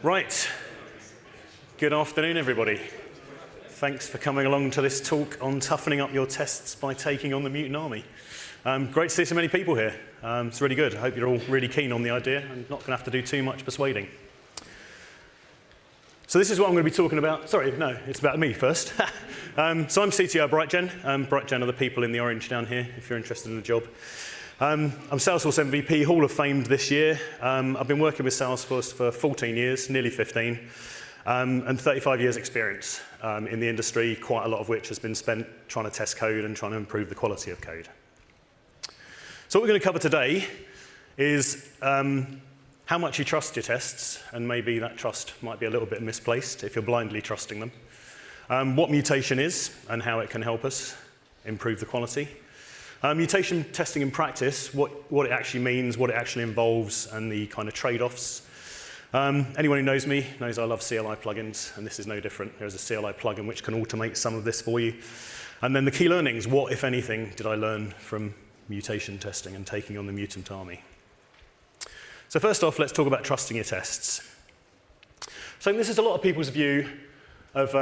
Right. Good afternoon, everybody. Thanks for coming along to this talk on toughening up your tests by taking on the Mutant army. Great to see so many people here. It's really good. I hope you're all really keen on the idea. I'm not going to have to do too much persuading. So this is what I'm going to be talking about. Sorry, no, it's about me first. So I'm CTO at BrightGen. BrightGen are the people in the orange down here, if you're interested in the job. I'm Salesforce MVP, Hall of Famed this year. I've been working with Salesforce for 14 years, nearly 15, and 35 years experience in the industry, quite a lot of which has been spent trying to test code and trying to improve the quality of code. So what we're going to cover today is how much you trust your tests, and maybe that trust might be a little bit misplaced if you're blindly trusting them. What mutation is and how it can help us improve the quality. Mutation testing in practice, what it actually means, what it actually involves, and the kind of trade-offs. Anyone who knows me knows I love CLI plugins, and this is no different. There's a CLI plugin which can automate some of this for you. And then the key learnings, what, if anything, did I learn from mutation testing and taking on the Mutant army? So first off, let's talk about trusting your tests. So this is a lot of people's view of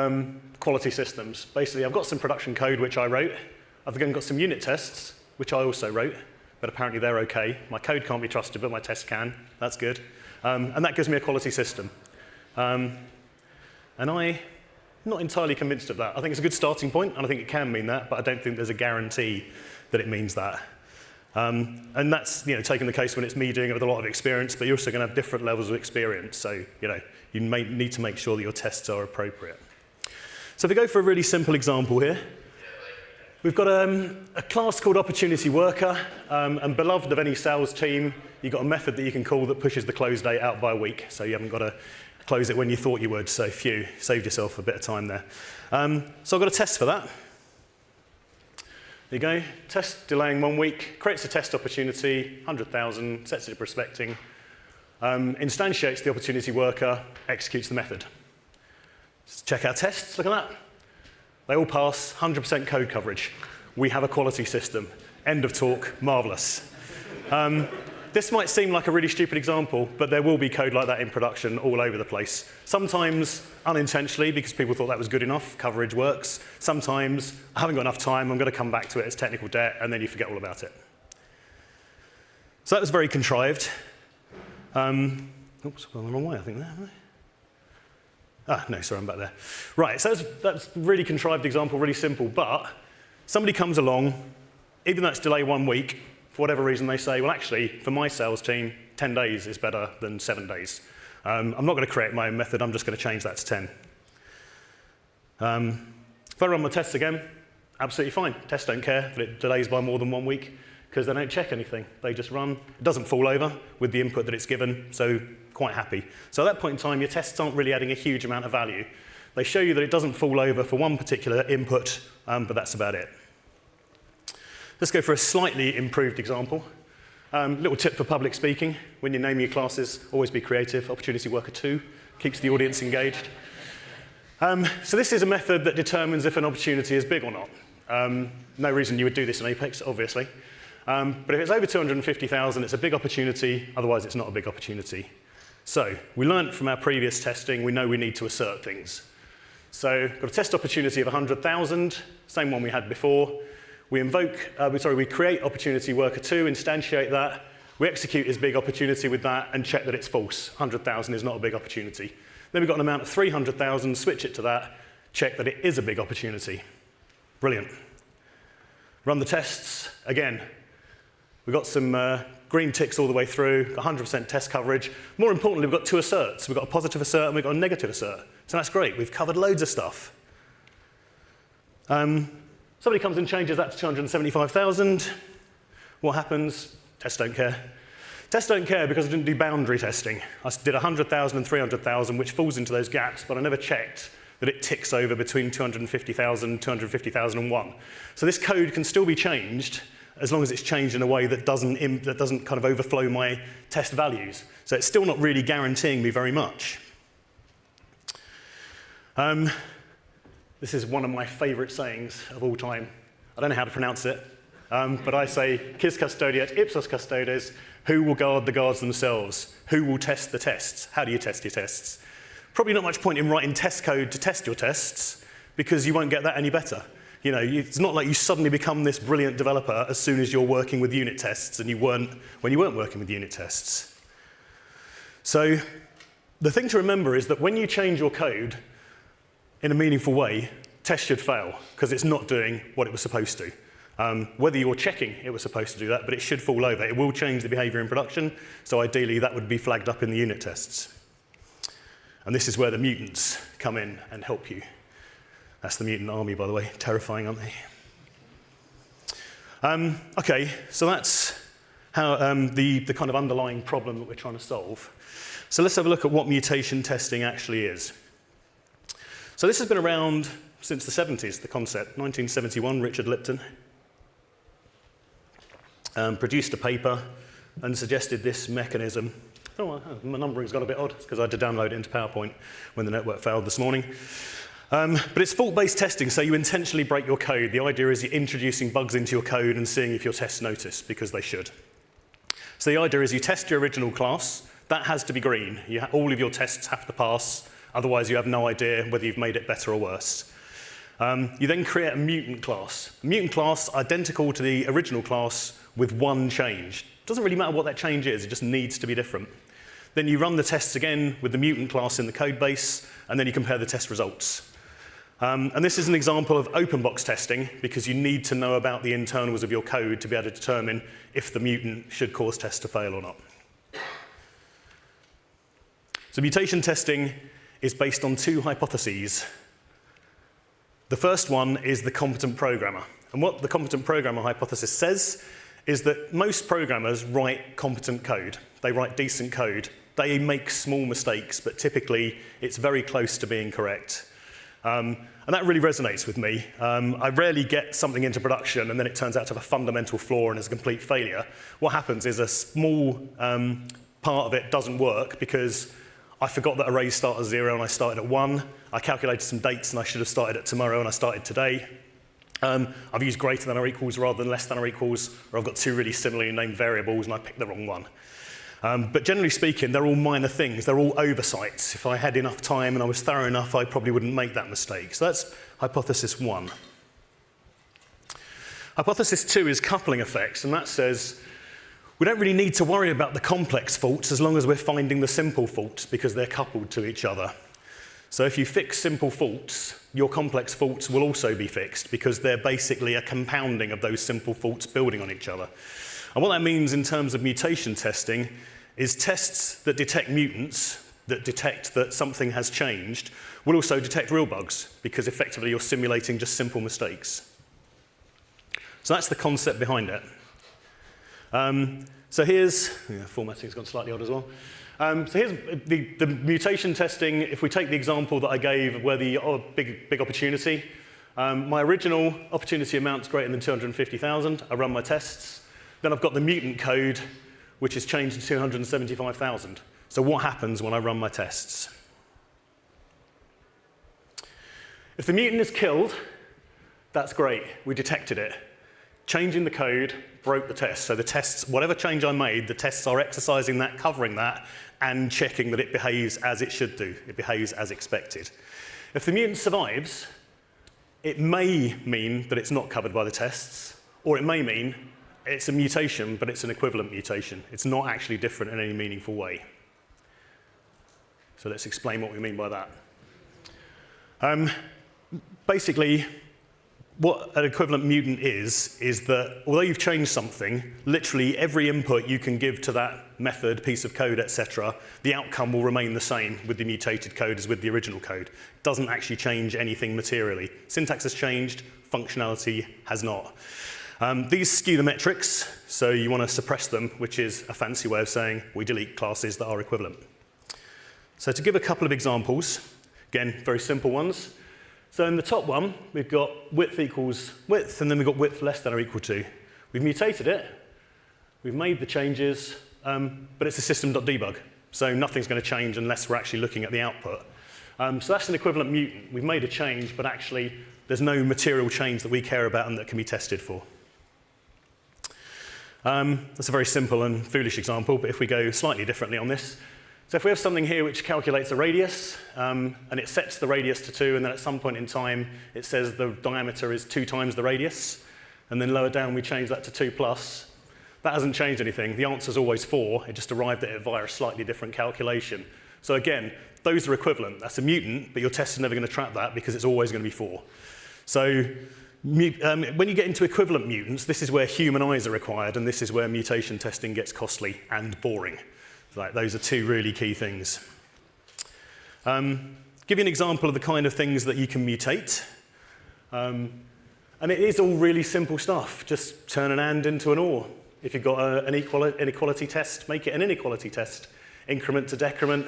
quality systems. Basically, I've got some production code which I wrote. I've again got some unit tests, which I also wrote, but apparently they're OK. My code can't be trusted, but my tests can. That's good. And that gives me a quality system. And I'm not entirely convinced of that. I think it's a good starting point, and I think it can mean that, but I don't think there's a guarantee that it means that. And that's taking the case when it's me doing it with a lot of experience, but you're also going to have different levels of experience. So you may need to make sure that your tests are appropriate. So if we go for a really simple example here, we've got a class called opportunity worker, and beloved of any sales team, you've got a method that you can call that pushes the close date out by a week, so you haven't got to close it when you thought you would, so phew, saved yourself a bit of time there. So I've got a test for that. There you go, test delaying 1 week, creates a test opportunity, 100,000, sets it to prospecting, instantiates the opportunity worker, executes the method. Let's check our tests, look at that. They all pass, 100% code coverage. We have a quality system. End of talk, marvelous. This might seem like a really stupid example, but there will be code like that in production all over the place. Sometimes unintentionally, because people thought that was good enough, coverage works. Sometimes, I haven't got enough time, I'm going to come back to it as technical debt, and then you forget all about it. So that was very contrived. Oops, I've gone the wrong way, I think there, haven't I? Ah, no, sorry, I'm back there. Right, so that's a really contrived example, really simple, but somebody comes along, even though it's delay 1 week, for whatever reason they say, well, actually, for my sales team, 10 days is better than 7 days. I'm not going to create my own method, I'm just going to change that to 10. If I run my tests again, absolutely fine. Tests don't care that it delays by more than 1 week, because they don't check anything. They just run. It doesn't fall over with the input that it's given, so quite happy. So at that point in time, your tests aren't really adding a huge amount of value. They show you that it doesn't fall over for one particular input, but that's about it. Let's go for a slightly improved example. Little tip for public speaking. When you name your classes, always be creative. Opportunity Worker 2 keeps the audience engaged. So this is a method that determines if an opportunity is big or not. No reason you would do this in Apex, obviously. But if it's over 250,000, it's a big opportunity. Otherwise, it's not a big opportunity. So we learned from our previous testing, we know we need to assert things. So we've got a test opportunity of 100,000, same one we had before. We create opportunity worker 2, instantiate that. We execute his big opportunity with that and check that it's false. 100,000 is not a big opportunity. Then we've got an amount of 300,000, switch it to that, check that it is a big opportunity. Brilliant. Run the tests again. We've got some green ticks all the way through, 100% test coverage. More importantly, we've got 2 asserts. We've got a positive assert and we've got a negative assert. So that's great. We've covered loads of stuff. Somebody comes and changes that to 275,000. What happens? Tests don't care. Tests don't care because I didn't do boundary testing. I did 100,000 and 300,000, which falls into those gaps, but I never checked that it ticks over between 250,000 and 250,001. So this code can still be changed as long as it's changed in a way that doesn't kind of overflow my test values. So it's still not really guaranteeing me very much. This is one of my favorite sayings of all time. I don't know how to pronounce it. but I say quis custodiet ipsos custodes, who will guard the guards themselves? Who will test the tests? How do you test your tests? Probably not much point in writing test code to test your tests, because you won't get that any better. You know, it's not like you suddenly become this brilliant developer as soon as you're working with unit tests and you weren't when you weren't working with unit tests. So the thing to remember is that when you change your code in a meaningful way, tests should fail because it's not doing what it was supposed to. Whether you're checking it was supposed to do that, but it should fall over. It will change the behavior in production, so ideally that would be flagged up in the unit tests. And this is where the mutants come in and help you. That's the mutant army, by the way. Terrifying, aren't they? OK, so that's how the kind of underlying problem that we're trying to solve. So let's have a look at what mutation testing actually is. So this has been around since the 70s, the concept. 1971, Richard Lipton produced a paper and suggested this mechanism. Oh, my numbering's got a bit odd. It's because I had to download it into PowerPoint when the network failed this morning. But it's fault-based testing, so you intentionally break your code. The idea is you're introducing bugs into your code and seeing if your tests notice, because they should. So the idea is you test your original class. That has to be green. All of your tests have to pass. Otherwise, you have no idea whether you've made it better or worse. You then create a mutant class. A mutant class identical to the original class with one change. It doesn't really matter what that change is. It just needs to be different. Then you run the tests again with the mutant class in the code base, and then you compare the test results. And this is an example of open box testing, because you need to know about the internals of your code to be able to determine if the mutant should cause tests to fail or not. So mutation testing is based on two hypotheses. The first one is the competent programmer. And what the competent programmer hypothesis says is that most programmers write competent code. They write decent code. They make small mistakes, but typically it's very close to being correct. And that really resonates with me. I rarely get something into production and then it turns out to have a fundamental flaw and is a complete failure. What happens is a small part of it doesn't work because I forgot that arrays start at 0 and I started at 1. I calculated some dates and I should have started at tomorrow and I started today. I've used greater than or equals rather than less than or equals, or I've got two really similarly named variables and I picked the wrong one. But generally speaking, they're all minor things. They're all oversights. If I had enough time and I was thorough enough, I probably wouldn't make that mistake. So that's hypothesis 1. Hypothesis 2 is coupling effects, and that says we don't really need to worry about the complex faults as long as we're finding the simple faults because they're coupled to each other. So if you fix simple faults, your complex faults will also be fixed because they're basically a compounding of those simple faults building on each other. And what that means in terms of mutation testing is tests that detect mutants, that detect that something has changed, will also detect real bugs because effectively you're simulating just simple mistakes. So that's the concept behind it. So here's, formatting's gone slightly odd as well. So here's the mutation testing. If we take the example that I gave where the big opportunity, my original opportunity amount's greater than 250,000. I run my tests. Then I've got the mutant code, which is changed to 275,000. So what happens when I run my tests? If the mutant is killed, that's great. We detected it. Changing the code broke the test. So the tests, whatever change I made, the tests are exercising that, covering that, and checking that it behaves as it should do. It behaves as expected. If the mutant survives, it may mean that it's not covered by the tests, or it may mean it's a mutation, but it's an equivalent mutation. It's not actually different in any meaningful way. So let's explain what we mean by that. Basically, what an equivalent mutant is that although you've changed something, literally every input you can give to that method, piece of code, etc., the outcome will remain the same with the mutated code as with the original code. It doesn't actually change anything materially. Syntax has changed, functionality has not. These skew the metrics, so you want to suppress them, which is a fancy way of saying we delete classes that are equivalent. So to give a couple of examples, again, very simple ones. So in the top one, we've got width equals width, and then we've got width less than or equal to. We've mutated it, we've made the changes, but it's a system.debug, so nothing's going to change unless we're actually looking at the output. So that's an equivalent mutant. We've made a change, but actually there's no material change that we care about and that can be tested for. That's a very simple and foolish example, but if we go slightly differently on this, so if we have something here which calculates a radius, and it sets the radius to 2, and then at some point in time it says the diameter is 2 times the radius, and then lower down we change that to 2 plus, that hasn't changed anything. The answer's always 4, it just arrived at it via a slightly different calculation. So again, those are equivalent. That's a mutant, but your test is never going to trap that because it's always going to be 4. So when you get into equivalent mutants, this is where human eyes are required, and this is where mutation testing gets costly and boring. Like, those are 2 really key things. Give you an example of the kind of things that you can mutate. And it is all really simple stuff. Just turn an and into an or. If you've got an inequality test, make it an inequality test. Increment to decrement.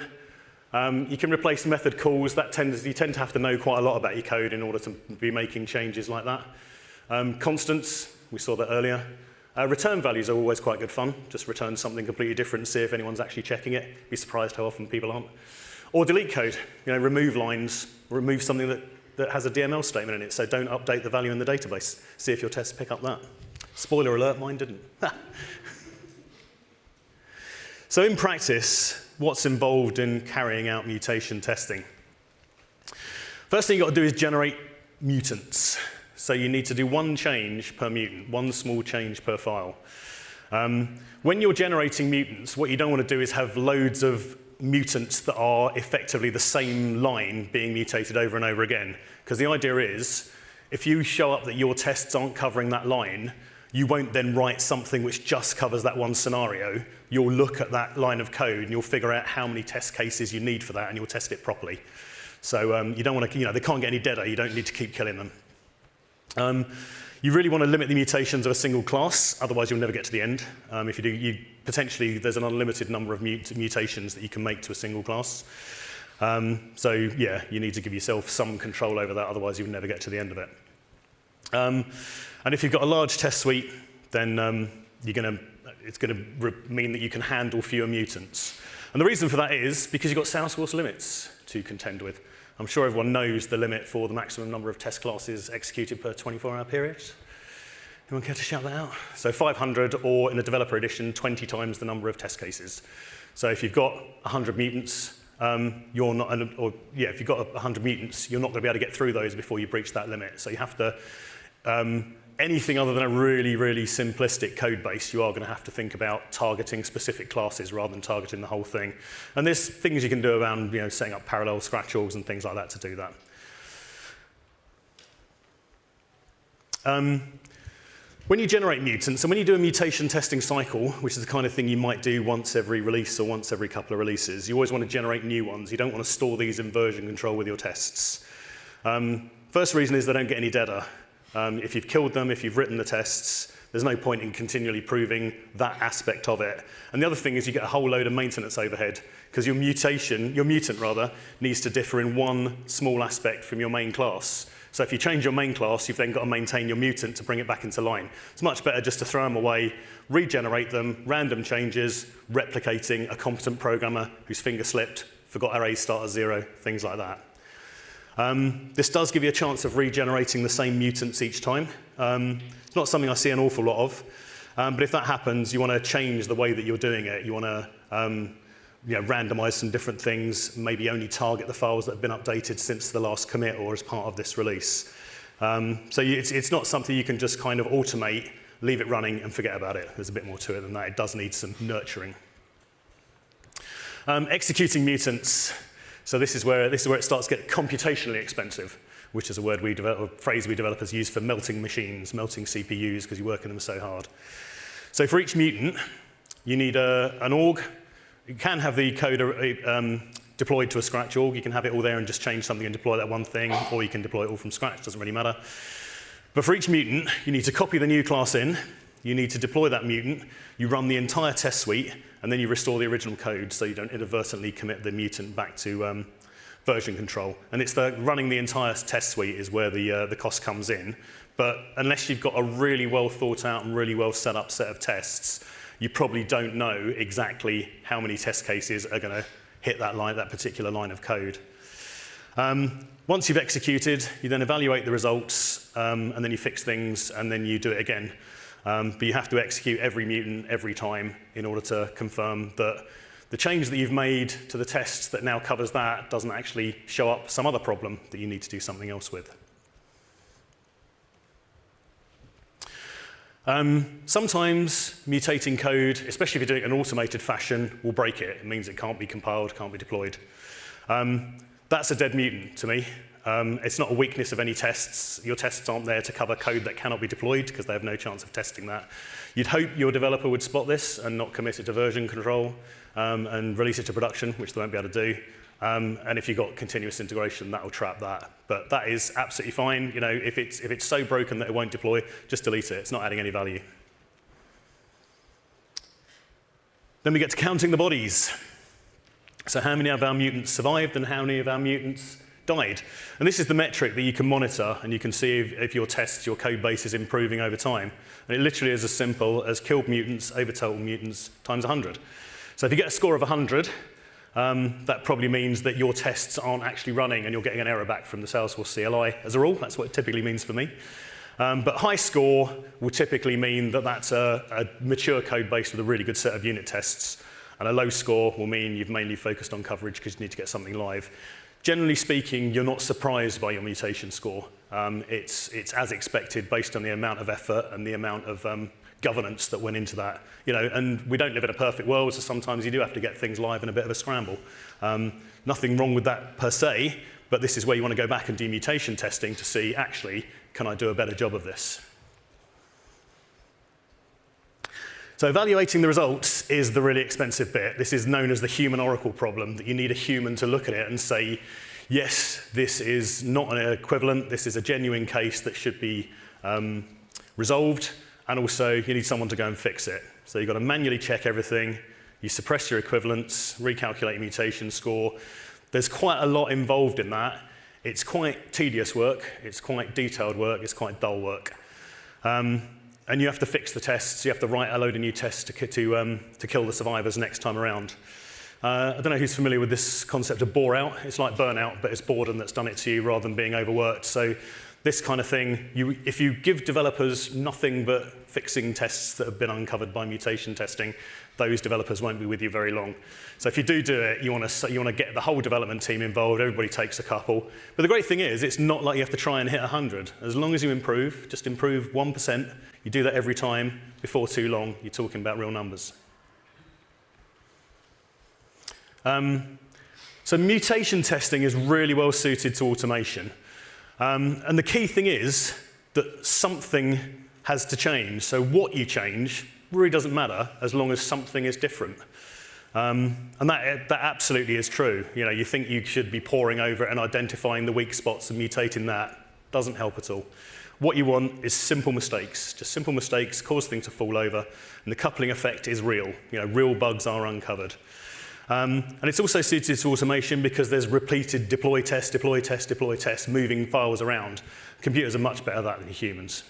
You can replace method calls. You tend to have to know quite a lot about your code in order to be making changes like that. Constants, we saw that earlier. Return values are always quite good fun. Just return something completely different and see if anyone's actually checking it. Be surprised how often people aren't. Or delete code. Remove lines, remove something that has a DML statement in it, so don't update the value in the database. See if your tests pick up that. Spoiler alert, mine didn't. So in practice, what's involved in carrying out mutation testing? First thing you've got to do is generate mutants. So you need to do 1 change per mutant, 1 small change per file. When you're generating mutants, what you don't want to do is have loads of mutants that are effectively the same line being mutated over and over again. Because the idea is, if you show up that your tests aren't covering that line, you won't then write something which just covers that one scenario. You'll look at that line of code and you'll figure out how many test cases you need for that and you'll test it properly. So you don't want to, they can't get any deader, you don't need to keep killing them. You really want to limit the mutations of a single class, otherwise you'll never get to the end. If you do, potentially there's an unlimited number of mutations that you can make to a single class. So yeah, you need to give yourself some control over that, otherwise you'll never get to the end of it. And if you've got a large test suite, then it's going to mean that you can handle fewer mutants. And the reason for that is because you've got Salesforce limits to contend with. I'm sure everyone knows the limit for the maximum number of test classes executed per 24-hour period. Anyone care to shout that out? So 500, or in the developer edition, 20 times the number of test cases. So if you've got 100 mutants, if you've got 100 mutants, you're not going to be able to get through those before you breach that limit. So you have to, anything other than a really, really simplistic code base, you are going to have to think about targeting specific classes rather than targeting the whole thing. And there's things you can do around setting up parallel scratch orgs and things like that to do that. When you generate mutants, and when you do a mutation testing cycle, which is the kind of thing you might do once every release or once every couple of releases, you always want to generate new ones. You don't want to store these in version control with your tests. First reason is they don't get any deader. If you've killed them, if you've written the tests, there's no point in continually proving that aspect of it. And the other thing is you get a whole load of maintenance overhead, because your mutant needs to differ in one small aspect from your main class. So if you change your main class, you've then got to maintain your mutant to bring it back into line. It's much better just to throw them away, regenerate them, random changes, replicating a competent programmer whose finger slipped, forgot arrays start at 0, things like that. This does give you a chance of regenerating the same mutants each time. It's not something I see an awful lot of, but if that happens, you want to change the way that you're doing it. You want to randomize some different things, maybe only target the files that have been updated since the last commit or as part of this release. It's not something you can just kind of automate, leave it running and forget about it. There's a bit more to it than that. It does need some nurturing. Executing mutants. So this is where it starts to get computationally expensive, which is a phrase we developers use for melting machines, melting CPUs, because you work in them so hard. So for each mutant, you need an org. You can have the code deployed to a scratch org. You can have it all there and just change something and deploy that one thing, or you can deploy it all from scratch, doesn't really matter. But for each mutant, you need to copy the new class in, you need to deploy that mutant, you run the entire test suite, and then you restore the original code so you don't inadvertently commit the mutant back to version control. And it's running the entire test suite is where the cost comes in. But unless you've got a really well thought out and really well set up set of tests, you probably don't know exactly how many test cases are going to hit that particular line of code. Once you've executed, you then evaluate the results, and then you fix things, and then you do it again. but you have to execute every mutant every time in order to confirm that the change that you've made to the tests that now covers that doesn't actually show up some other problem that you need to do something else with. Sometimes mutating code, especially if you're doing it in an automated fashion, will break it. It means it can't be compiled, can't be deployed. That's a dead mutant to me. It's not a weakness of any tests. Your tests aren't there to cover code that cannot be deployed because they have no chance of testing that. You'd hope your developer would spot this and not commit it to version control and release it to production, which they won't be able to do. And if you've got continuous integration, that will trap that. But that is absolutely fine. You know, if it's so broken that it won't deploy, just delete it. It's not adding any value. Then we get to counting the bodies. So how many of our mutants survived and how many of our mutants died? And this is the metric that you can monitor, and you can see if your tests, your code base is improving over time. And it literally is as simple as killed mutants over total mutants times 100. So if you get a score of 100, that probably means that your tests aren't actually running and you're getting an error back from the Salesforce CLI as a rule. That's what it typically means for me. But high score will typically mean that that's a mature code base with a really good set of unit tests. And a low score will mean you've mainly focused on coverage because you need to get something live. Generally speaking, you're not surprised by your mutation score. It's as expected based on the amount of effort and the amount of governance that went into that. You know, and we don't live in a perfect world, so sometimes you do have to get things live in a bit of a scramble. Nothing wrong with that per se, but this is where you want to go back and do mutation testing to see, actually, can I do a better job of this? So evaluating the results is the really expensive bit. This is known as the human oracle problem, that you need a human to look at it and say, yes, this is not an equivalent, this is a genuine case that should be resolved, and also you need someone to go and fix it. So you've got to manually check everything, you suppress your equivalents, recalculate your mutation score. There's quite a lot involved in that. It's quite tedious work, it's quite detailed work, it's quite dull work. And you have to fix the tests, you have to write a load of new tests to kill the survivors next time around. I don't know who's familiar with this concept of bore out. It's like burnout, but it's boredom that's done it to you rather than being overworked. So this kind of thing, if you give developers nothing but fixing tests that have been uncovered by mutation testing, those developers won't be with you very long. So if you do it, you want to get the whole development team involved, everybody takes a couple. But the great thing is, it's not like you have to try and hit 100. As long as you improve, just improve 1%, you do that every time, before too long, you're talking about real numbers. So mutation testing is really well suited to automation. And the key thing is that something has to change. So what you change really doesn't matter as long as something is different. And that absolutely is true. You know, you think you should be poring over it and identifying the weak spots and mutating that. Doesn't help at all. What you want is simple mistakes. Just simple mistakes cause things to fall over, and the coupling effect is real. You know, real bugs are uncovered. And it's also suited to automation because there's repeated deploy, test, moving files around. Computers are much better at that than humans.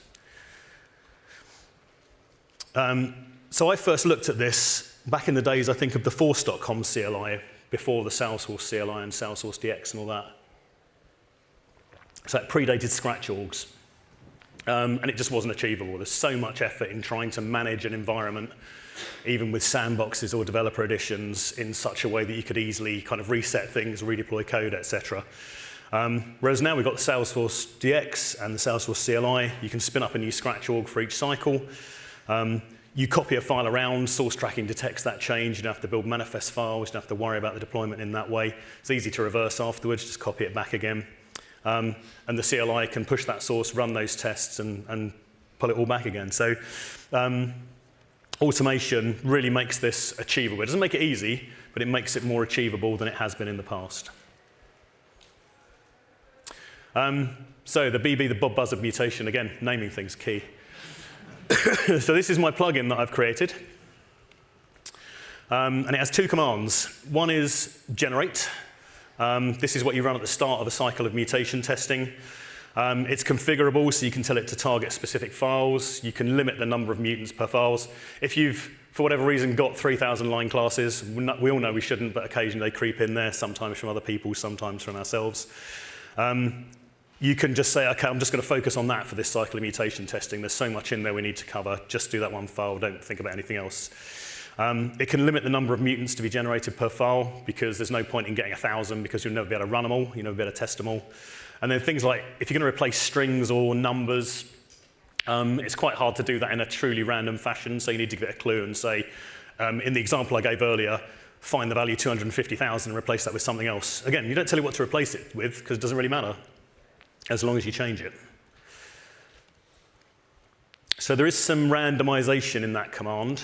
So I first looked at this back in the days, I think, of the Force.com CLI, before the Salesforce CLI and Salesforce DX and all that. So it predated Scratch orgs. And it just wasn't achievable. There's so much effort in trying to manage an environment, even with sandboxes or developer editions, in such a way that you could easily kind of reset things, redeploy code, etc. Whereas now we've got the Salesforce DX and the Salesforce CLI. You can spin up a new Scratch org for each cycle. You copy a file around, source tracking detects that change. You don't have to build manifest files. You don't have to worry about the deployment in that way. It's easy to reverse afterwards, just copy it back again. And the CLI can push that source, run those tests, and pull it all back again. So automation really makes this achievable. It doesn't make it easy, but it makes it more achievable than it has been in the past. So the BB, the Bob Buzz of mutation, again, naming things key. So this is my plugin that I've created. And it has two commands. One is generate. This is what you run at the start of a cycle of mutation testing. It's configurable, so you can tell it to target specific files. You can limit the number of mutants per files. If you've, for whatever reason, got 3,000 line classes, we all know we shouldn't, but occasionally they creep in there, sometimes from other people, sometimes from ourselves. you can just say, okay, I'm just going to focus on that for this cycle of mutation testing. There's so much in there we need to cover. Just do that one file. Don't think about anything else. It can limit the number of mutants to be generated per file because there's no point in getting 1,000 because you'll never be able to run them all. You'll never be able to test them all. And then things like, if you're going to replace strings or numbers, it's quite hard to do that in a truly random fashion. So you need to give it a clue and say, in the example I gave earlier, find the value 250,000 and replace that with something else. Again, you don't tell it what to replace it with because it doesn't really matter as long as you change it. So there is some randomization in that command.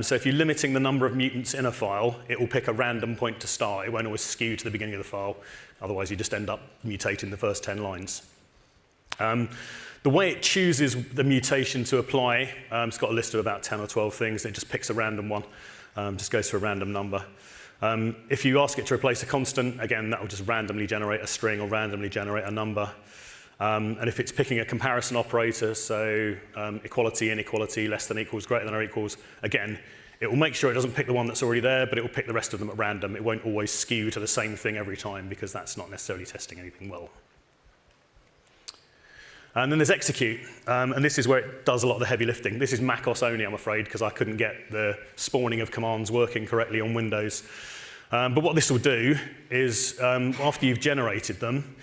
So if you're limiting the number of mutants in a file, it will pick a random point to start. It won't always skew to the beginning of the file. Otherwise, you just end up mutating the first 10 lines. The way it chooses the mutation to apply, it's got a list of about 10 or 12 things. It just picks a random one, just goes for a random number. If you ask it to replace a constant, again, that will just randomly generate a string or randomly generate a number. And if it's picking a comparison operator, so equality, inequality, less than equals, greater than or equals, again, it will make sure it doesn't pick the one that's already there, but it will pick the rest of them at random. It won't always skew to the same thing every time because that's not necessarily testing anything well. And then there's execute, and this is where it does a lot of the heavy lifting. This is macOS only, I'm afraid, because I couldn't get the spawning of commands working correctly on Windows. But what this will do is, after you've generated them,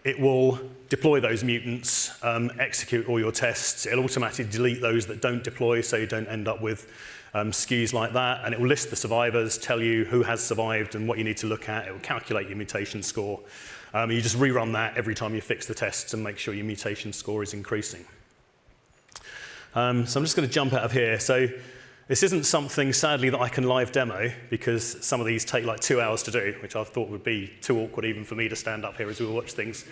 it will deploy those mutants, execute all your tests. It'll automatically delete those that don't deploy, so you don't end up with skews like that. And it will list the survivors, tell you who has survived and what you need to look at. It will calculate your mutation score. You just rerun that every time you fix the tests and make sure your mutation score is increasing. So I'm just going to jump out of here. So this isn't something, sadly, that I can live demo because some of these take like 2 hours to do, which I thought would be too awkward even for me to stand up here as we watch things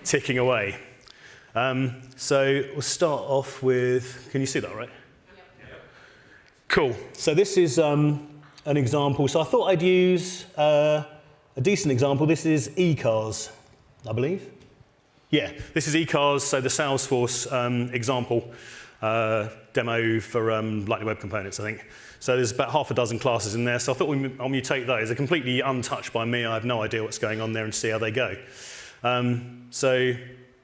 ticking away. So we'll start off with, can you see that, right? Yeah. Cool. So this is an example. So I thought I'd use a decent example. This is eCars, I believe. Yeah, this is eCars, so the Salesforce example demo for Lightning Web Components, I think. So there's about half a dozen classes in there, so I thought I'll mutate those. They're completely untouched by me. I have no idea what's going on there and see how they go. So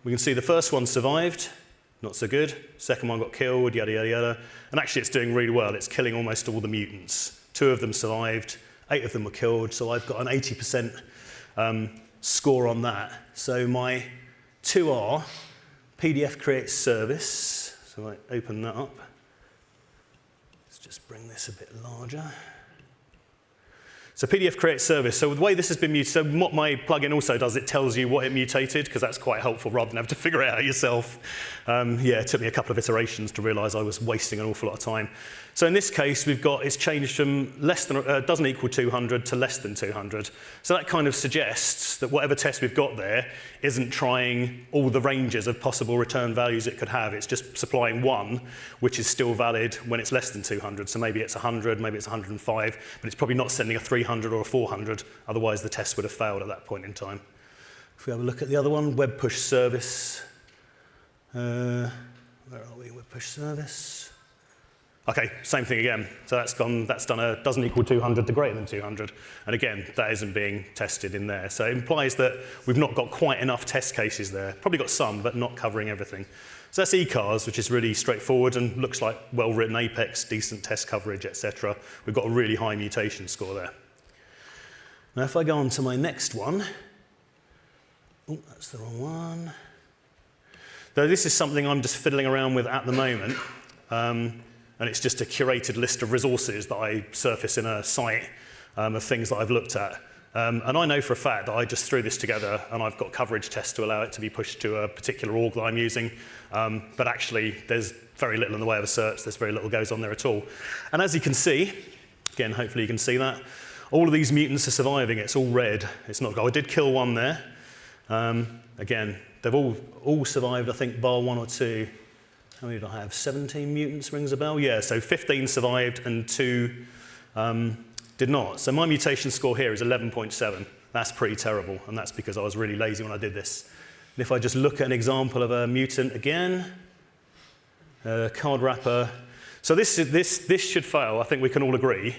we can see the first one survived, not so good. Second one got killed, yada, yada, yada. And actually it's doing really well. It's killing almost all the mutants. 2 of them survived. 8 of them were killed, so I've got an 80% score on that. So my 2R, PDF creates service. So I open that up. Let's just bring this a bit larger. So PDF creates service. So the way this has been mutated, so what my plugin also does, it tells you what it mutated, because that's quite helpful rather than have to figure it out yourself. Yeah, it took me a couple of iterations to realize I was wasting an awful lot of time. So in this case, we've got, it's changed from less than, doesn't equal 200 to less than 200. So that kind of suggests that whatever test we've got there isn't trying all the ranges of possible return values it could have. It's just supplying one, which is still valid when it's less than 200. So maybe it's 100, maybe it's 105, but it's probably not sending a 300 or a 400. Otherwise, the test would have failed at that point in time. If we have a look at the other one, web push service. Where are we? Web push service. Okay, same thing again. So that's done a doesn't equal 200 to greater than 200. And again, that isn't being tested in there. So it implies that we've not got quite enough test cases there. Probably got some, but not covering everything. So that's eCars, which is really straightforward and looks like well-written Apex, decent test coverage, etc. We've got a really high mutation score there. Now if I go on to my next one, oh, that's the wrong one. Though this is something I'm just fiddling around with at the moment. And it's just a curated list of resources that I surface in a site of things that I've looked at. And I know for a fact that I just threw this together and I've got coverage tests to allow it to be pushed to a particular org that I'm using. But actually, there's very little in the way of a search. There's very little goes on there at all. And as you can see, again, hopefully you can see that, all of these mutants are surviving. It's all red. It's not good. I did kill one there. Again, they've all survived, I think, bar 1 or 2. How many did I have? 17 mutants, rings a bell? Yeah, so 15 survived and 2 did not. So my mutation score here is 11.7. That's pretty terrible, and that's because I was really lazy when I did this. And if I just look at an example of a mutant again, card wrapper. So this should fail, I think we can all agree.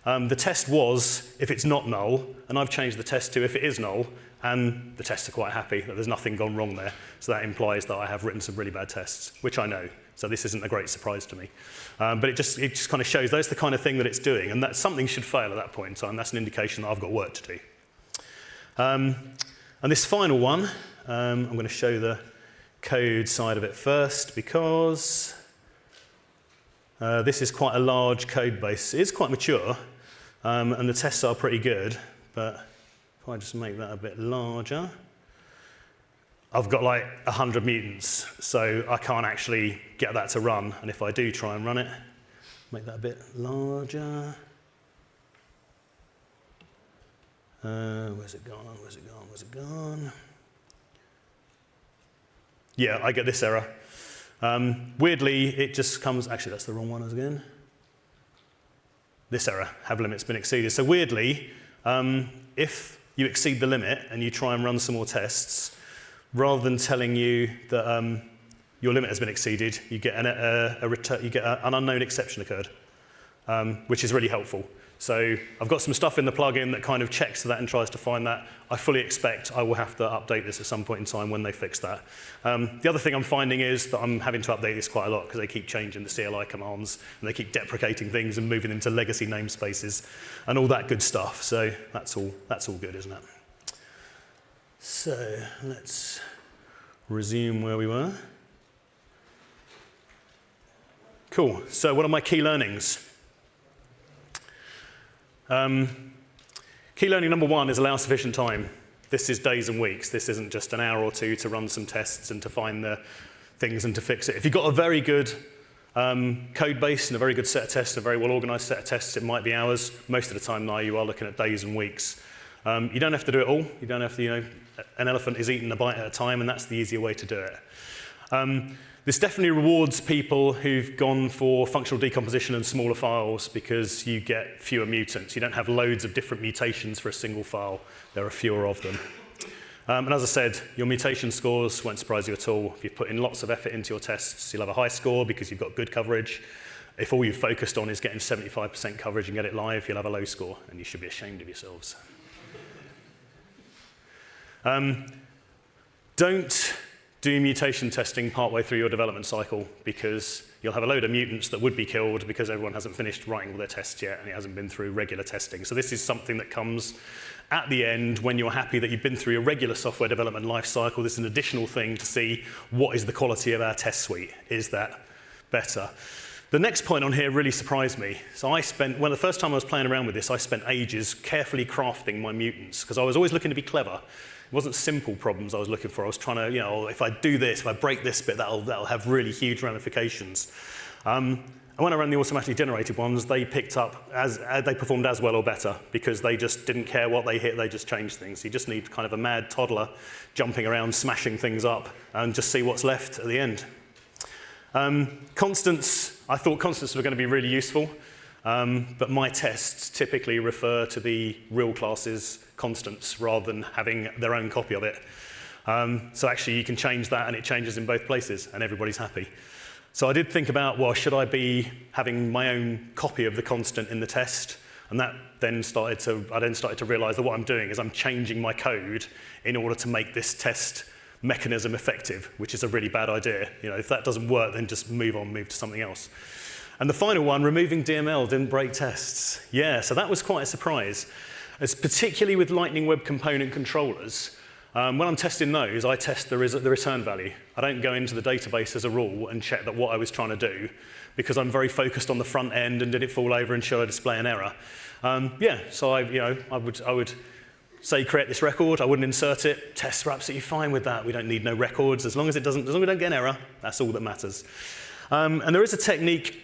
the test was if it's not null, and I've changed the test to if it is null, and the tests are quite happy that there's nothing gone wrong there. So that implies that I have written some really bad tests, which I know. So this isn't a great surprise to me. But it just kind of shows that's the kind of thing that it's doing, and that something should fail at that point in time. That's an indication that I've got work to do. And this final one, I'm going to show the code side of it first, because this is quite a large code base. It is quite mature, and the tests are pretty good, but if I just make that a bit larger, I've got like 100 mutants, so I can't actually get that to run. And if I do try and run it, make that a bit larger. Where's it gone? Where's it gone? Where's it gone? Yeah, I get this error. Weirdly, it just comes, actually that's the wrong one again. This error, have limits been exceeded. So weirdly, if you exceed the limit and you try and run some more tests, rather than telling you that your limit has been exceeded, you get an unknown exception occurred, which is really helpful. So I've got some stuff in the plugin that kind of checks that and tries to find that. I fully expect I will have to update this at some point in time when they fix that. The other thing I'm finding is that I'm having to update this quite a lot because they keep changing the CLI commands and they keep deprecating things and moving them to legacy namespaces and all that good stuff. So that's all good, isn't it? So let's resume where we were. Cool. So what are my key learnings? Key learning number one is allow sufficient time. This is days and weeks. This isn't just an hour or two to run some tests and to find the things and to fix it. If you've got a very good code base and a very good set of tests, a very well-organized set of tests, it might be hours. Most of the time now you are looking at days and weeks. You don't have to do it all. You don't have to, an elephant is eating a bite at a time, and that's the easier way to do it. This definitely rewards people who've gone for functional decomposition and smaller files because you get fewer mutants. You don't have loads of different mutations for a single file. There are fewer of them. And as I said, your mutation scores won't surprise you at all. If you've put in lots of effort into your tests, you'll have a high score because you've got good coverage. If all you've focused on is getting 75% coverage and get it live, you'll have a low score, and you should be ashamed of yourselves. Don't do mutation testing partway through your development cycle because you'll have a load of mutants that would be killed because everyone hasn't finished writing all their tests yet and it hasn't been through regular testing. So this is something that comes at the end when you're happy that you've been through your regular software development life cycle. This is an additional thing to see what is the quality of our test suite. Is that better? The next point on here really surprised me. So the first time I was playing around with this, I spent ages carefully crafting my mutants because I was always looking to be clever. It wasn't simple problems I was looking for. I was trying to, if I do this, if I break this bit, that'll have really huge ramifications. And when I ran the automatically generated ones, they performed as well or better because they just didn't care what they hit, they just changed things. You just need kind of a mad toddler jumping around, smashing things up, and just see what's left at the end. Constants, I thought constants were going to be really useful, but my tests typically refer to the real class's constants rather than having their own copy of it. So actually you can change that and it changes in both places and everybody's happy. So I did think about, well, should I be having my own copy of the constant in the test? And that then started to realize that what I'm doing is I'm changing my code in order to make this test mechanism effective, which is a really bad idea. If that doesn't work, then just move to something else. And the final one, removing DML didn't break tests. Yeah, so that was quite a surprise. It's particularly with Lightning Web Component controllers. When I'm testing those, I test the return value. I don't go into the database as a rule and check that what I was trying to do because I'm very focused on the front end and did it fall over and should I display an error. So I would say create this record, I wouldn't insert it. Tests are absolutely fine with that. We don't need no records. As long as we don't get an error, that's all that matters. And there is a technique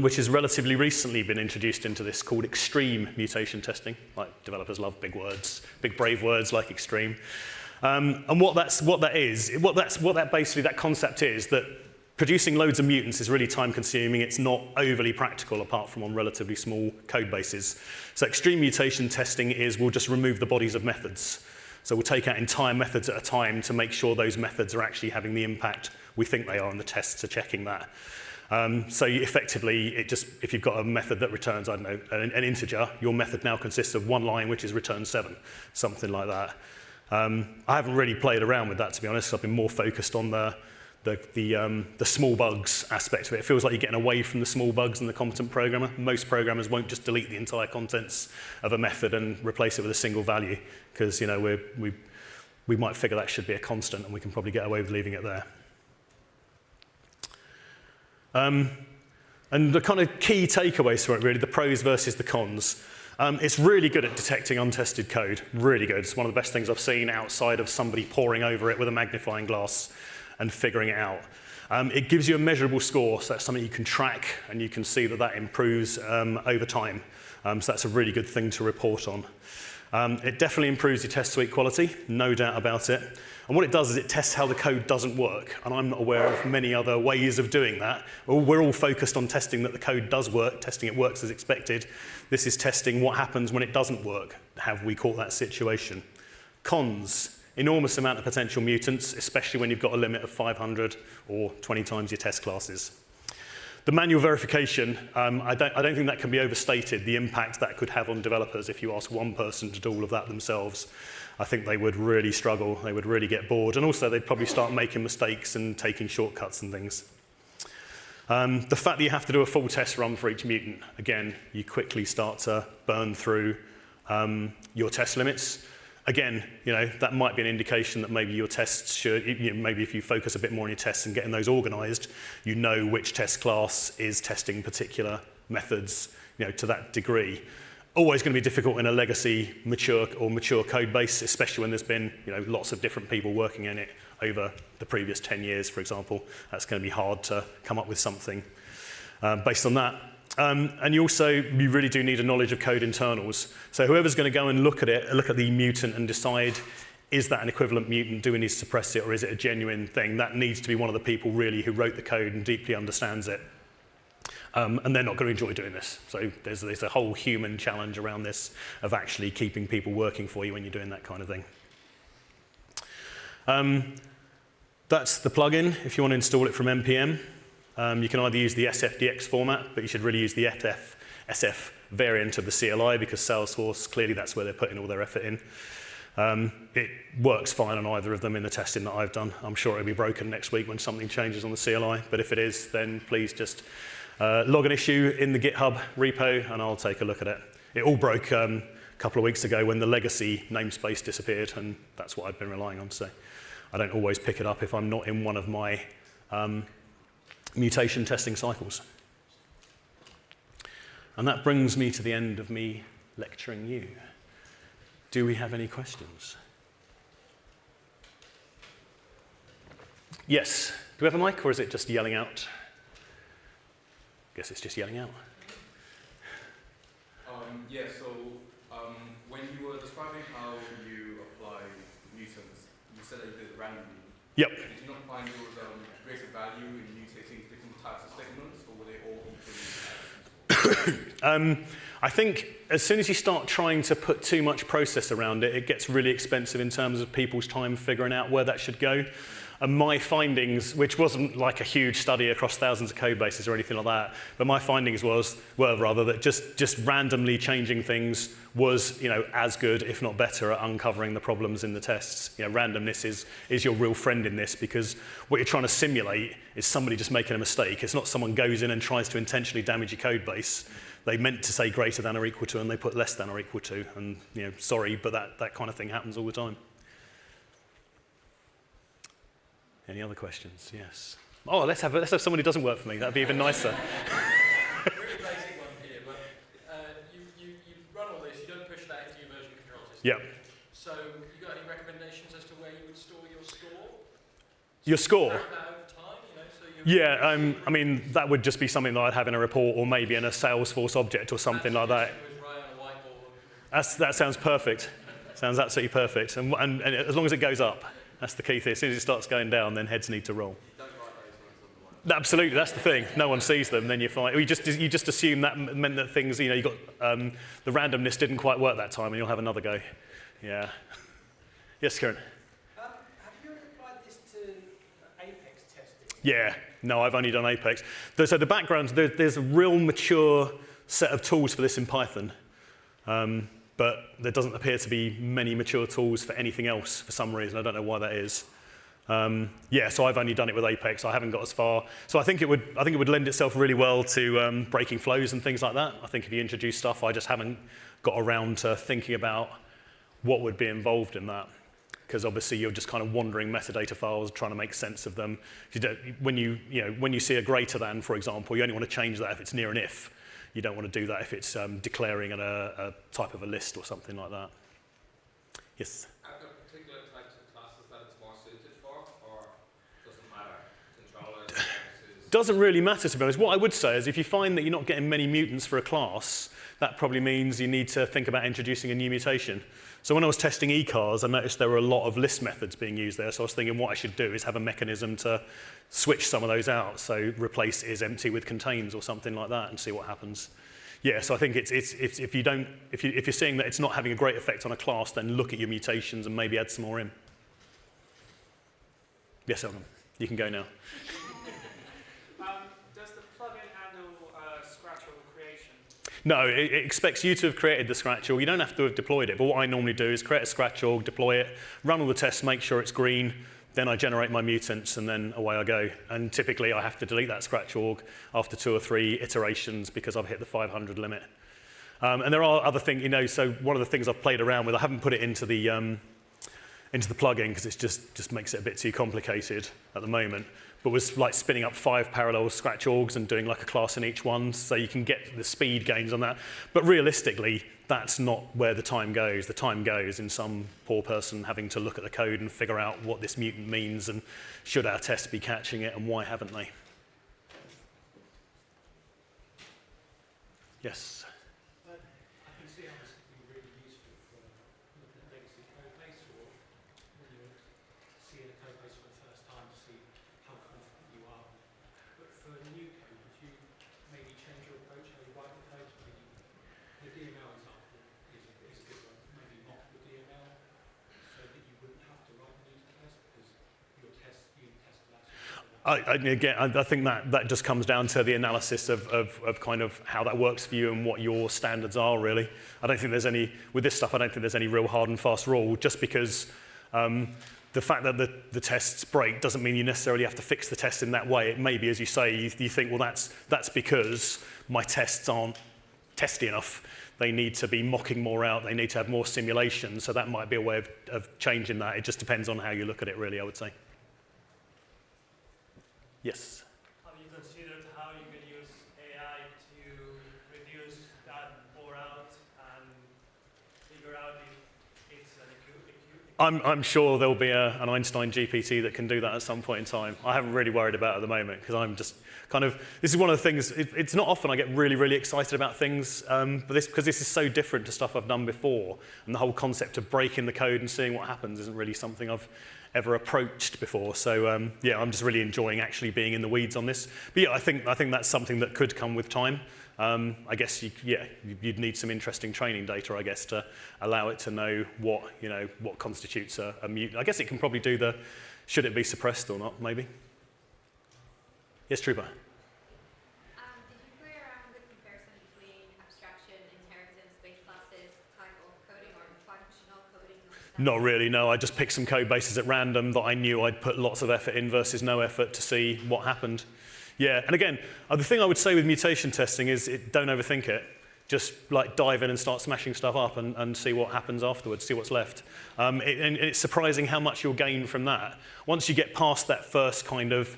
which has relatively recently been introduced into this called extreme mutation testing. Like developers love big words, big brave words like extreme. And what that concept is that producing loads of mutants is really time consuming. It's not overly practical apart from on relatively small code bases. So extreme mutation testing is we'll just remove the bodies of methods. So we'll take out entire methods at a time to make sure those methods are actually having the impact we think they are, and the tests are checking that. So effectively, if you've got a method that returns, I don't know, an integer, your method now consists of one line, which is return 7, something like that. I haven't really played around with that, to be honest. I've been more focused on the small bugs aspect of it. It feels like you're getting away from the small bugs and the competent programmer. Most programmers won't just delete the entire contents of a method and replace it with a single value, because we might figure that should be a constant, and we can probably get away with leaving it there. And the kind of key takeaways from it, really, the pros versus the cons. It's really good at detecting untested code, really good. It's one of the best things I've seen outside of somebody poring over it with a magnifying glass and figuring it out. It gives you a measurable score, so that's something you can track, and you can see that that improves over time. So that's a really good thing to report on. It definitely improves your test suite quality, no doubt about it. And what it does is it tests how the code doesn't work, and I'm not aware of many other ways of doing that. We're all focused on testing that the code does work, testing it works as expected. This is testing what happens when it doesn't work. Have we caught that situation? Cons, enormous amount of potential mutants, especially when you've got a limit of 500 or 20 times your test classes. The manual verification, I don't think that can be overstated, the impact that could have on developers if you ask one person to do all of that themselves. I think they would really struggle, they would really get bored, and also they'd probably start making mistakes and taking shortcuts and things. The fact that you have to do a full test run for each mutant, again, you quickly start to burn through your test limits. Again, that might be an indication that maybe your tests should, maybe if you focus a bit more on your tests and getting those organized, you know which test class is testing particular methods, to that degree. Always going to be difficult in a legacy mature code base, especially when there's been, lots of different people working in it over the previous 10 years, for example. That's going to be hard to come up with something based on that. And you really do need a knowledge of code internals. So whoever's going to go and look at the mutant and decide, is that an equivalent mutant? Do we need to suppress it, or is it a genuine thing? That needs to be one of the people really who wrote the code and deeply understands it. And they're not going to enjoy doing this. So there's a whole human challenge around this of actually keeping people working for you when you're doing that kind of thing. That's the plugin if you want to install it from NPM. You can either use the SFDX format, but you should really use the SF variant of the CLI, because Salesforce, clearly that's where they're putting all their effort in. It works fine on either of them in the testing that I've done. I'm sure it'll be broken next week when something changes on the CLI, but if it is, then please just log an issue in the GitHub repo, and I'll take a look at it. It all broke a couple of weeks ago when the legacy namespace disappeared, and that's what I've been relying on, so I don't always pick it up if I'm not in one of my mutation testing cycles. And that brings me to the end of me lecturing you. Do we have any questions? Yes. Do we have a mic, or is it just yelling out? I guess it's just yelling out. When you were describing how you apply mutants, you said that you did it randomly. Yep. Did you not find there was greater value in mutating different types of segments, or were they all equally? I think as soon as you start trying to put too much process around it, it gets really expensive in terms of people's time figuring out where that should go. And my findings, which wasn't like a huge study across thousands of code bases or anything like that, but my findings were that just randomly changing things was, as good, if not better, at uncovering the problems in the tests. Randomness is your real friend in this, because what you're trying to simulate is somebody just making a mistake. It's not someone goes in and tries to intentionally damage your code base. They meant to say greater than or equal to, and they put less than or equal to. And sorry, but that kind of thing happens all the time. Any other questions? Yes. Oh, let's have somebody who doesn't work for me. That'd be even nicer. Really basic one here, but you run all this. You don't push that into your version control system. Yep. So you got any recommendations as to where you would store your score? Your score? Track that over time, Yeah, I mean, that would just be something that I'd have in a report, or maybe in a Salesforce object or something like that. That sounds perfect. Sounds absolutely perfect. And as long as it goes up, that's the key thing. As soon as it starts going down, then heads need to roll. Absolutely, that's the thing. No one sees them, then you're fine. You just assume that meant that things, you got the randomness didn't quite work that time, and you'll have another go. Yeah. Yes, Karen. Have you ever applied this to Apex testing? Yeah. No, I've only done Apex. So the background, there's a real mature set of tools for this in Python. But there doesn't appear to be many mature tools for anything else for some reason. I don't know why that is. Yeah, so I've only done it with Apex. I haven't got as far. So I think it would lend itself really well to breaking flows and things like that. I think if you introduce stuff, I just haven't got around to thinking about what would be involved in that. Because obviously you're just kind of wandering metadata files, trying to make sense of them. When you see a greater than, for example, you only want to change that if it's near an if. You don't want to do that if it's declaring a type of a list or something like that. Yes? Are there particular types of classes that it's more suited for, or doesn't matter? Controllers, services? Doesn't really matter, to be honest. What I would say is if you find that you're not getting many mutants for a class, that probably means you need to think about introducing a new mutation. So when I was testing eCars, I noticed there were a lot of list methods being used there. So I was thinking what I should do is have a mechanism to switch some of those out. So replace is empty with contains or something like that and see what happens. Yeah, so I think it's if you're seeing that it's not having a great effect on a class, then look at your mutations and maybe add some more in. Yes, Elton, you can go now. Does the plugin handle scratch-all creation? No, it expects you to have created the scratch-all. You don't have to have deployed it, but what I normally do is create a scratch-all, deploy it, run all the tests, make sure it's green, then I generate my mutants, and then away I go. And typically I have to delete that scratch-org after 2 or 3 iterations because I've hit the 500 limit. And there are other things, so one of the things I've played around with, I haven't put it into the plugin because it just makes it a bit too complicated at the moment, but was like spinning up 5 parallel scratch orgs and doing like a class in each one so you can get the speed gains on that. But realistically, that's not where the time goes. The time goes in some poor person having to look at the code and figure out what this mutant means and should our tests be catching it and why haven't they? Yes? I can see how this could be really useful for looking at legacy code base or when you're seeing a code base for the first time to see how confident you are. But for new code, would you maybe change your approach, how you write the code? Maybe the DML example is a good one. Maybe mock the DML so that you wouldn't have to write the user test because your unit test will actually. Again, I think that just comes down to the analysis of kind of how that works for you and what your standards are, really. I don't think there's any, with this stuff, I don't think there's any real hard and fast rule, just because the fact that the tests break doesn't mean you necessarily have to fix the test in that way. It may be, as you say, you think, well, that's because my tests aren't testy enough. They need to be mocking more out. They need to have more simulation. So that might be a way of changing that. It just depends on how you look at it, really, I would say. Yes? Have you considered how you can use AI to reduce that bore out and figure out if it's an I'm sure there'll be an Einstein GPT that can do that at some point in time. I haven't really worried about it at the moment because I'm just kind of, this is one of the things, it's not often I get really, really excited about things, but because this is so different to stuff I've done before, and the whole concept of breaking the code and seeing what happens isn't really something I've ever approached before. So yeah, I'm just really enjoying actually being in the weeds on this. But yeah, I think that's something that could come with time. I guess you'd need some interesting training data, I guess, to allow it to know what constitutes a mutant. I guess it can probably do the should it be suppressed or not, maybe. Yes, Trooper. Did you play around with the comparison between abstraction, inheritance, base classes, type of coding, or functional coding? Not really, no. I just picked some code bases at random that I knew I'd put lots of effort in versus no effort to see what happened. Yeah, and again, the thing I would say with mutation testing is don't overthink it. Just like dive in and start smashing stuff up and see what happens afterwards, see what's left. And it's surprising how much you'll gain from that. Once you get past that first kind of,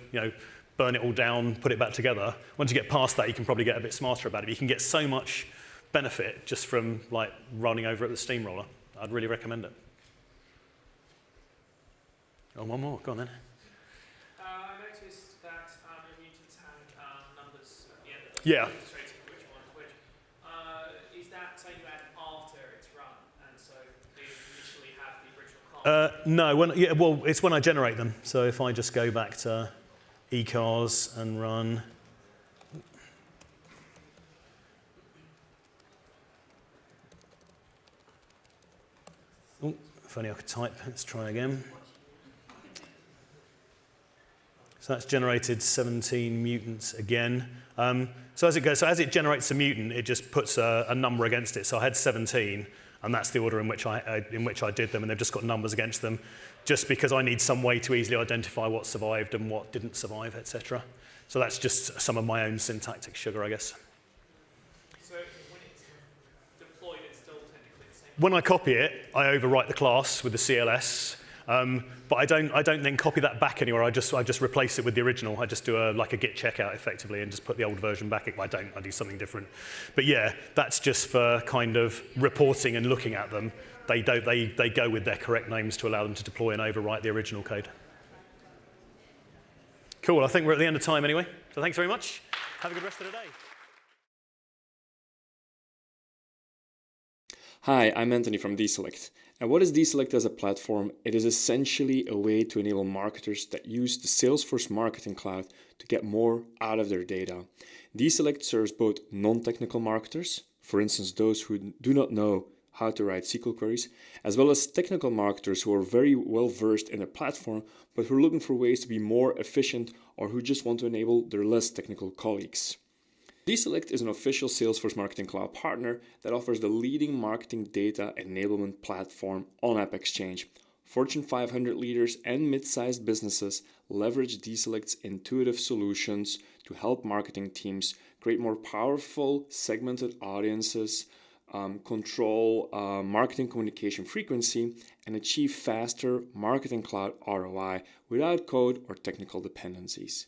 burn it all down, put it back together, once you get past that, you can probably get a bit smarter about it. But you can get so much benefit just from like running over at the steamroller. I'd really recommend it. Oh, one more, go on then. I noticed that your mutants had numbers at the end of Yeah. illustrating which one's which. Is that something you add after it's run, and so they initially have the original class? No, it's when I generate them. So if I just go back to eCars and run. Oh, if only I could type. Let's try again. So that's generated 17 mutants again. So as it generates a mutant, it just puts a number against it. So I had 17, and that's the order in which I did them, and they've just got numbers against them, just because I need some way to easily identify what survived and what didn't survive, etc. So that's just some of my own syntactic sugar, I guess. So when it's deployed, it's still technically the same? When I copy it, I overwrite the class with the CLS, but I don't then copy that back anywhere. I just replace it with the original. I just do like a git checkout effectively and just put the old version back. I do something different. But yeah, that's just for kind of reporting and looking at them. They go with their correct names to allow them to deploy and overwrite the original code. Cool, I think we're at the end of time anyway. So thanks very much. Have a good rest of the day. Hi, I'm Anthony from Deselect. And what is Deselect as a platform? It is essentially a way to enable marketers that use the Salesforce Marketing Cloud to get more out of their data. Deselect serves both non-technical marketers, for instance those who do not know how to write SQL queries, as well as technical marketers who are very well versed in the platform but who are looking for ways to be more efficient or who just want to enable their less technical colleagues. Deselect is an official Salesforce Marketing Cloud partner that offers the leading marketing data enablement platform on AppExchange. Fortune 500 leaders and mid-sized businesses leverage Deselect's intuitive solutions to help marketing teams create more powerful, segmented audiences, control marketing communication frequency, and achieve faster Marketing Cloud ROI without code or technical dependencies.